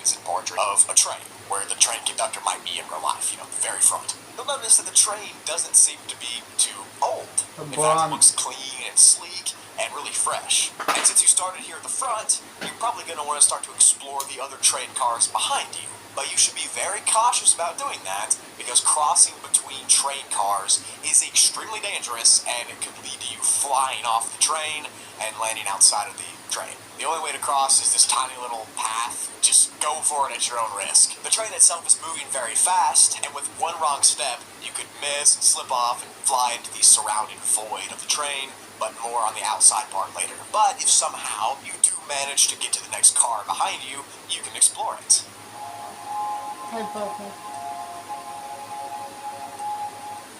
scenes in poetry of a train, where the train conductor might be in real life, the very front. You'll notice that the train doesn't seem to be too old. In fact, it looks clean and sleek and really fresh. And since you started here at the front, you're probably going to want to start to explore the other train cars behind you. But you should be very cautious about doing that, because crossing between train cars is extremely dangerous, and it could lead to you flying off the train and landing outside of the train. The only way to cross is this tiny little path. Just go for it at your own risk. The train itself is moving very fast, and with one wrong step, you could miss and slip off and fly into the surrounding void of the train, but more on the outside part later. But if somehow you do manage to get to the next car behind you, you can explore it.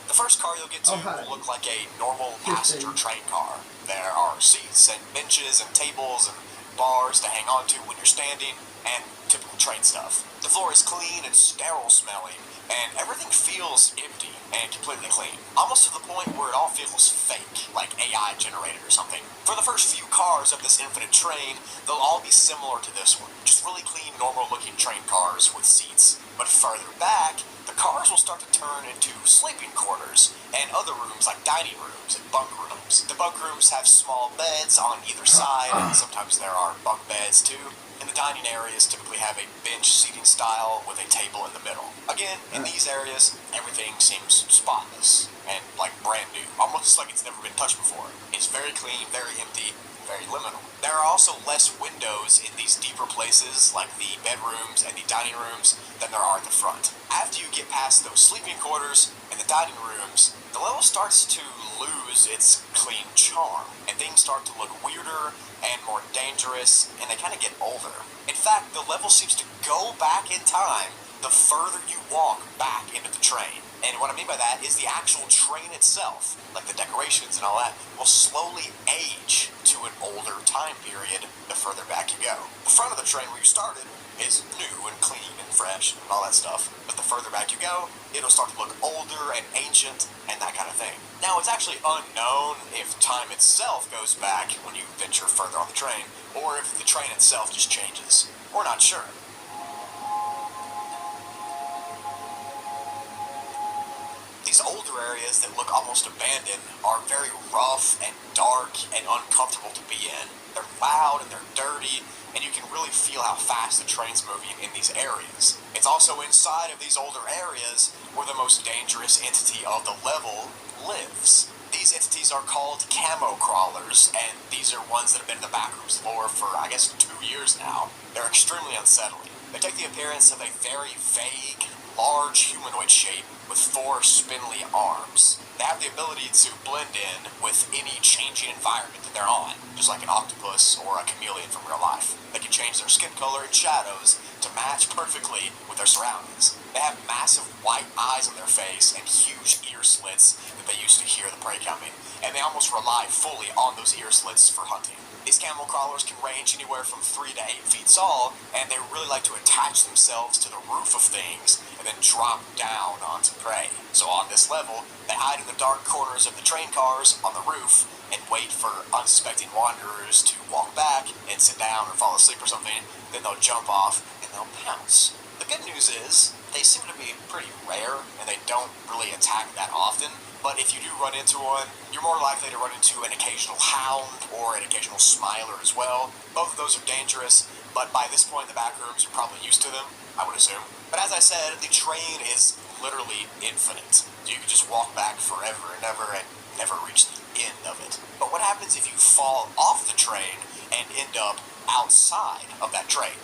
The first car you'll get to will look like a normal passenger train car. There are seats and benches and tables and bars to hang on to when you're standing, and typical train stuff. The floor is clean and sterile smelling, and everything feels empty and completely clean. Almost to the point where it all feels fake, like AI generated or something. For the first few cars of this infinite train, they'll all be similar to this one. Just really clean, normal-looking train cars with seats. But further back, the cars will start to turn into sleeping quarters and other rooms like dining rooms and bunk rooms. The bunk rooms have small beds on either side, and sometimes there are bunk beds too. And the dining areas typically have a bench seating style with a table in the middle. Again, in these areas, everything seems spotless and like brand new, almost like it's never been touched before. It's very clean, very empty, very liminal. There are also less windows in these deeper places, like the bedrooms and the dining rooms, than there are at the front. After you get past those sleeping quarters and the dining rooms, the level starts to lose its clean charm, and things start to look weirder and more dangerous, and they kind of get older. In fact, the level seems to go back in time the further you walk back into the train. And what I mean by that is the actual train itself, like the decorations and all that, will slowly age to an older time period the further back you go. The front of the train where you started is new and clean and fresh and all that stuff, but the further back you go, it'll start to look older and ancient and that kind of thing. Now, it's actually unknown if time itself goes back when you venture further on the train, or if the train itself just changes. We're not sure. These older areas that look almost abandoned are very rough and dark and uncomfortable to be in. They're loud and they're dirty, and you can really feel how fast the train's moving in these areas. It's also inside of these older areas where the most dangerous entity of the level lives. These entities are called camo crawlers, and these are ones that have been in the backrooms lore for, 2 years now. They're extremely unsettling. They take the appearance of a very vague, large humanoid shape with 4 spindly arms. They have the ability to blend in with any changing environment that they're on, just like an octopus or a chameleon from real life. They can change their skin color and shadows to match perfectly with their surroundings. They have massive white eyes on their face and huge ear slits that they use to hear the prey coming, and they almost rely fully on those ear slits for hunting. These camel crawlers can range anywhere from 3 to 8 feet tall, and they really like to attach themselves to the roof of things and then drop down onto prey. So on this level, they hide in the dark corners of the train cars on the roof and wait for unsuspecting wanderers to walk back and sit down or fall asleep or something. Then they'll jump off and they'll pounce. The good news is they seem to be pretty rare and they don't really attack that often. But if you do run into one, you're more likely to run into an occasional hound or an occasional smiler as well. Both of those are dangerous, but by this point in the backrooms, you're probably used to them, I would assume. But as I said, the train is literally infinite. You can just walk back forever and ever and never reach the end of it. But what happens if you fall off the train and end up outside of that train?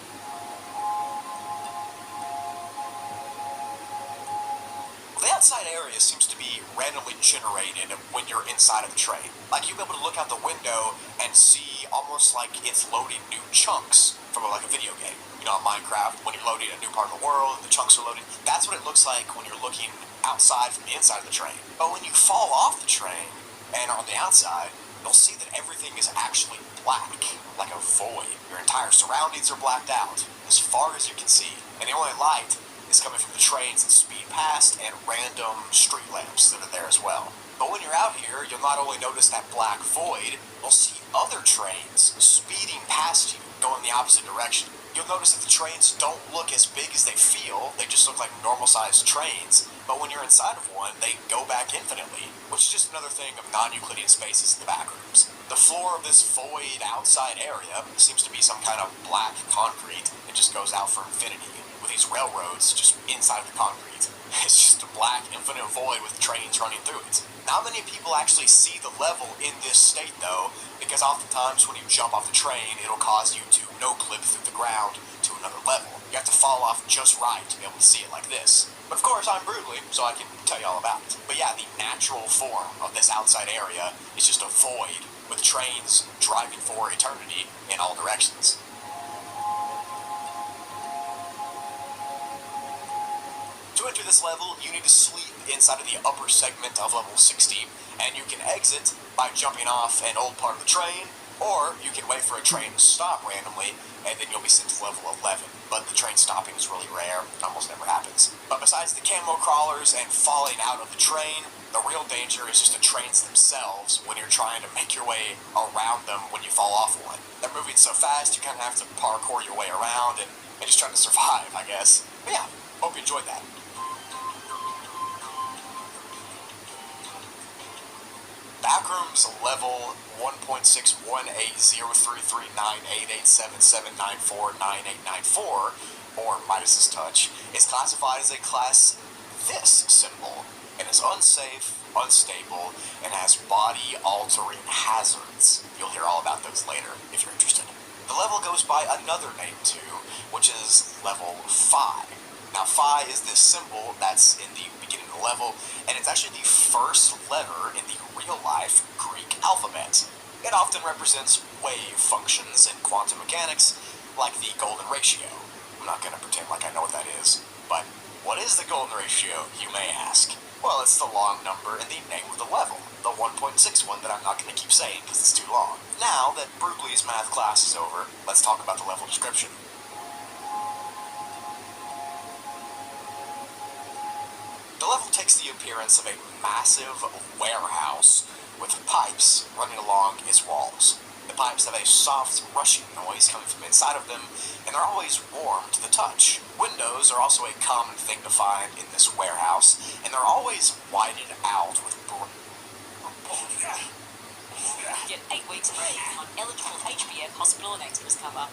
The outside area seems to be randomly generated when you're inside of the train. Like, you'll be able to look out the window and see almost like it's loading new chunks from like a video game. You know, in Minecraft, when you're loading a new part of the world and the chunks are loading, that's what it looks like when you're looking outside from the inside of the train. But when you fall off the train and are on the outside, you'll see that everything is actually black, like a void. Your entire surroundings are blacked out, as far as you can see. And the only light is coming from the trains that speed past and random street lamps that are there as well. But when you're out here, you'll not only notice that black void, you'll see other trains speeding past you, going the opposite direction. You'll notice that the trains don't look as big as they feel, they just look like normal-sized trains, but when you're inside of one, they go back infinitely, which is just another thing of non-Euclidean spaces in the backrooms. The floor of this void outside area seems to be some kind of black concrete. It just goes out for infinity, with these railroads just inside of the concrete. It's just a black, infinite void with trains running through it. Not many people actually see the level in this state, though, because oftentimes when you jump off the train, it'll cause you to no-clip through the ground to another level. You have to fall off just right to be able to see it like this. But of course, I'm Brutally, so I can tell you all about it. But yeah, the natural form of this outside area is just a void with trains driving for eternity in all directions. To enter this level, you need to sleep inside of the upper segment of level 60, and you can exit by jumping off an old part of the train, or you can wait for a train to stop randomly, and then you'll be sent to level 11. But the train stopping is really rare, it almost never happens. But besides the camo crawlers and falling out of the train, the real danger is just the trains themselves when you're trying to make your way around them when you fall off one. They're moving so fast, you kind of have to parkour your way around and just try to survive, I guess. But yeah, hope you enjoyed that. Backrooms level 1.618033988779498894, or Midas's Touch, is classified as a class this symbol, and is unsafe, unstable, and has body-altering hazards. You'll hear all about those later if you're interested. The level goes by another name too, which is level Phi. Now, Phi is this symbol that's in the beginning of the level, and it's actually the first letter in the real-life Greek alphabet. It often represents wave functions in quantum mechanics, like the golden ratio. I'm not going to pretend like I know what that is, but what is the golden ratio, you may ask? Well, it's the long number in the name of the level, the 1.61 that I'm not going to keep saying because it's too long. Now that Brugley's math class is over, let's talk about the level description. The level takes the appearance of a massive warehouse with pipes running along its walls. The pipes have a soft, rushing noise coming from inside of them, and they're always warm to the touch. Windows are also a common thing to find in this warehouse, and they're always whited out with Get 8 weeks free on eligible HBF hospital and extras cover.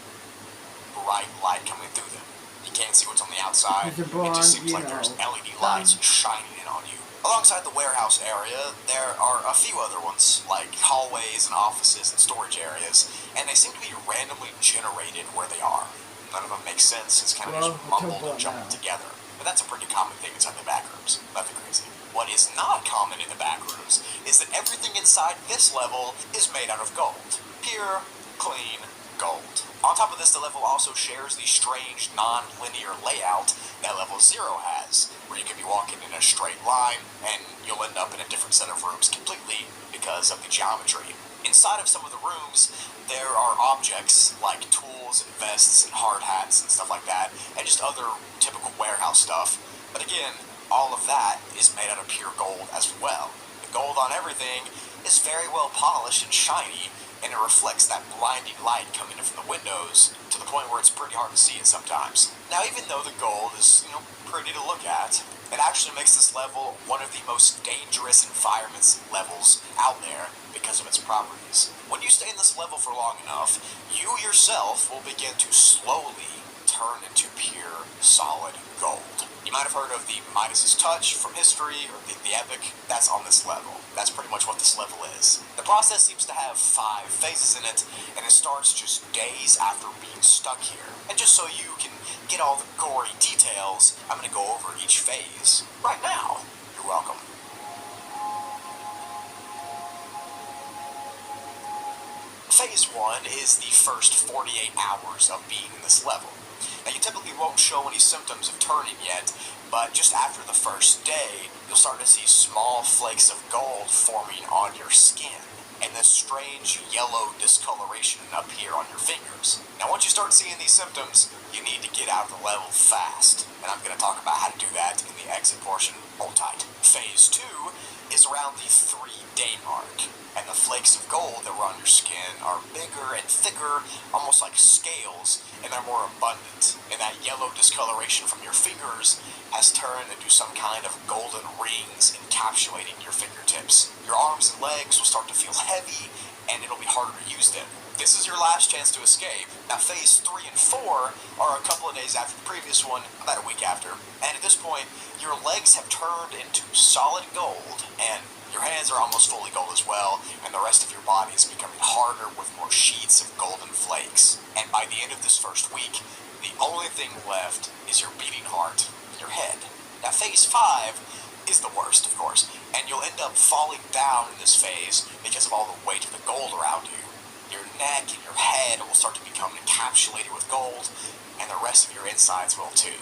bright light coming through them. You can't see what's on the outside. It just seems like there's LED lights shining in on you. Alongside the warehouse area, there are a few other ones, like hallways and offices and storage areas, and they seem to be randomly generated where they are. None of them make sense, it's kind of just mumbled and jumbled together. But that's a pretty common thing inside the backrooms. Nothing crazy. What is not common in the backrooms is that everything inside this level is made out of gold. Pure, clean gold. On top of this, the level also shares the strange non-linear layout that level 0 has, where you can be walking in a straight line and you'll end up in a different set of rooms completely because of the geometry. Inside of some of the rooms, there are objects like tools and vests and hard hats and stuff like that, and just other typical warehouse stuff. But again, all of that is made out of pure gold as well. The gold on everything is very well polished and shiny, and it reflects that blinding light coming in from the windows to the point where it's pretty hard to see it sometimes. Now, even though the gold is, pretty to look at, it actually makes this level one of the most dangerous environments levels out there because of its properties. When you stay in this level for long enough, you yourself will begin to slowly turn into pure, solid gold. You might have heard of the Midas's Touch from history, or the Epic. That's on this level. That's pretty much what this level is. The process seems to have 5 phases in it, and it starts just days after being stuck here. And just so you can get all the gory details, I'm going to go over each phase right now. You're welcome. Phase 1 is the first 48 hours of being in this level. Now, you typically won't show any symptoms of turning yet, but just after the first day, you'll start to see small flakes of gold forming on your skin, and this strange yellow discoloration appear on your fingers. Now, once you start seeing these symptoms, you need to get out of the level fast, and I'm going to talk about how to do that in the exit portion hold tight. Phase 2 is around the 3-day mark, and the flakes of gold that were on your skin are bigger and thicker, almost like scales, and they're more abundant. And that yellow discoloration from your fingers has turned into some kind of golden rings encapsulating your fingertips. Your arms and legs will start to feel heavy, and it'll be harder to use them. This is your last chance to escape. Now, phase 3 and 4 are a couple of days after the previous one, about a week after. And at this point, your legs have turned into solid gold, and your hands are almost fully gold as well, and the rest of your body is becoming harder with more sheets of golden flakes. And by the end of this first week, the only thing left is your beating heart in your head. Now, phase 5 is the worst, of course, and you'll end up falling down in this phase because of all the weight of the gold around you. Your neck and your head will start to become encapsulated with gold, and the rest of your insides will too.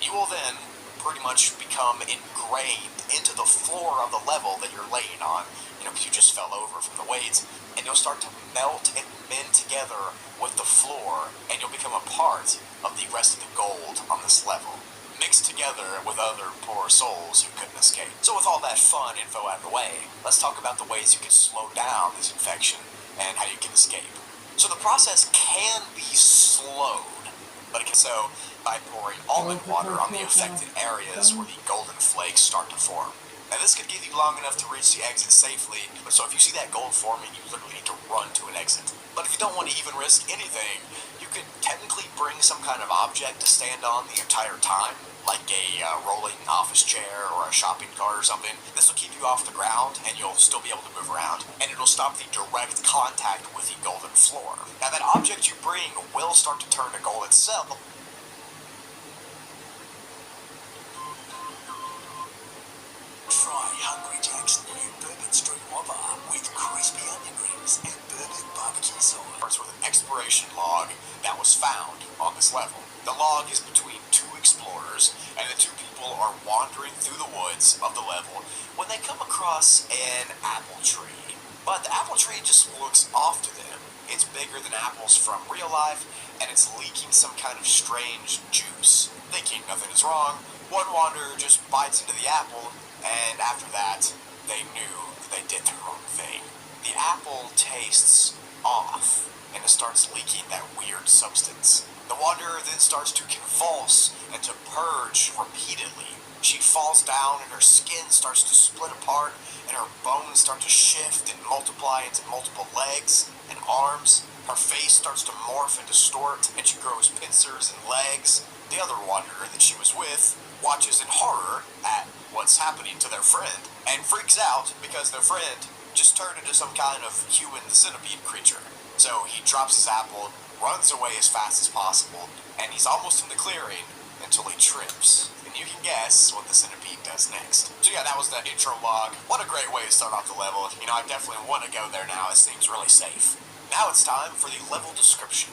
You will then pretty much become ingrained into the floor of the level that you're laying on, because you just fell over from the weight, and you'll start to melt and mend together with the floor, and you'll become a part of the rest of the gold on this level, mixed together with other poor souls who couldn't escape. So with all that fun info out of the way, let's talk about the ways you can slow down this infection and how you can escape. So the process can be slowed, but it can so by pouring almond water on the affected areas where the golden flakes start to form. Now this could give you long enough to reach the exit safely, but so if you see that gold forming, you literally need to run to an exit. But if you don't want to even risk anything, you could technically bring some kind of object to stand on the entire time, like a rolling office chair or a shopping cart or something. This will keep you off the ground, and you'll still be able to move around, and it'll stop the direct contact with the golden floor. Now that object you bring will start to turn to gold itself. Try Hungry Jack's new Bourbon Street Whopper with crispy onion rings and bourbon barbecue sauce. Starts with an exploration log that was found on this level. The log is between two explorers, and the two people are wandering through the woods of the level when they come across an apple tree. But the apple tree just looks off to them. It's bigger than apples from real life, and it's leaking some kind of strange juice. Thinking nothing is wrong, one wanderer just bites into the apple, and after that, they knew that they did the wrong thing. The apple tastes off, and it starts leaking that weird substance. The wanderer then starts to convulse and to purge repeatedly. She falls down and her skin starts to split apart, and her bones start to shift and multiply into multiple legs and arms. Her face starts to morph and distort, and she grows pincers and legs. The other wanderer that she was with watches in horror at what's happening to their friend, and freaks out because their friend just turned into some kind of human centipede creature. So he drops his apple, runs away as fast as possible, and he's almost in the clearing until he trips. And you can guess what the centipede does next. So yeah, that was the intro log. What a great way to start off the level. I definitely want to go there now. It seems really safe. Now it's time for the level description.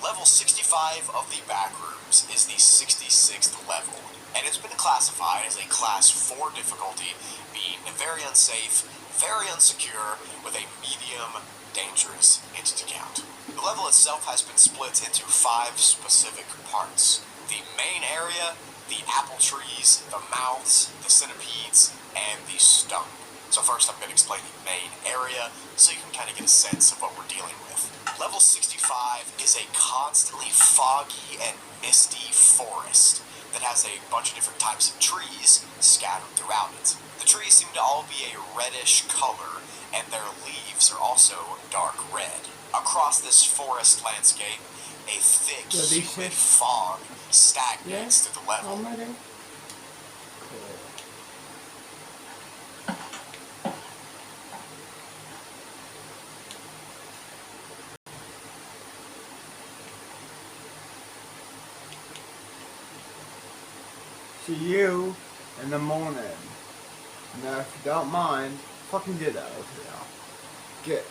Level 65 of the backrooms is the 66th level, and it's been classified as a Class 4 difficulty, being very unsafe, very unsecure, with a medium dangerous entity count. The level itself has been split into 5 specific parts. The main area, the apple trees, the mouths, the centipedes, and the stump. So first I'm going to explain the main area so you can kind of get a sense of what we're dealing with. Level 65 is a constantly foggy and misty forest that has a bunch of different types of trees scattered throughout it. The trees seem to all be a reddish color, and their leaves are also dark red. Across this forest landscape, a thick, humid fog stagnates through the level. See you in the morning. Now, if you don't mind, fucking get out of here. Get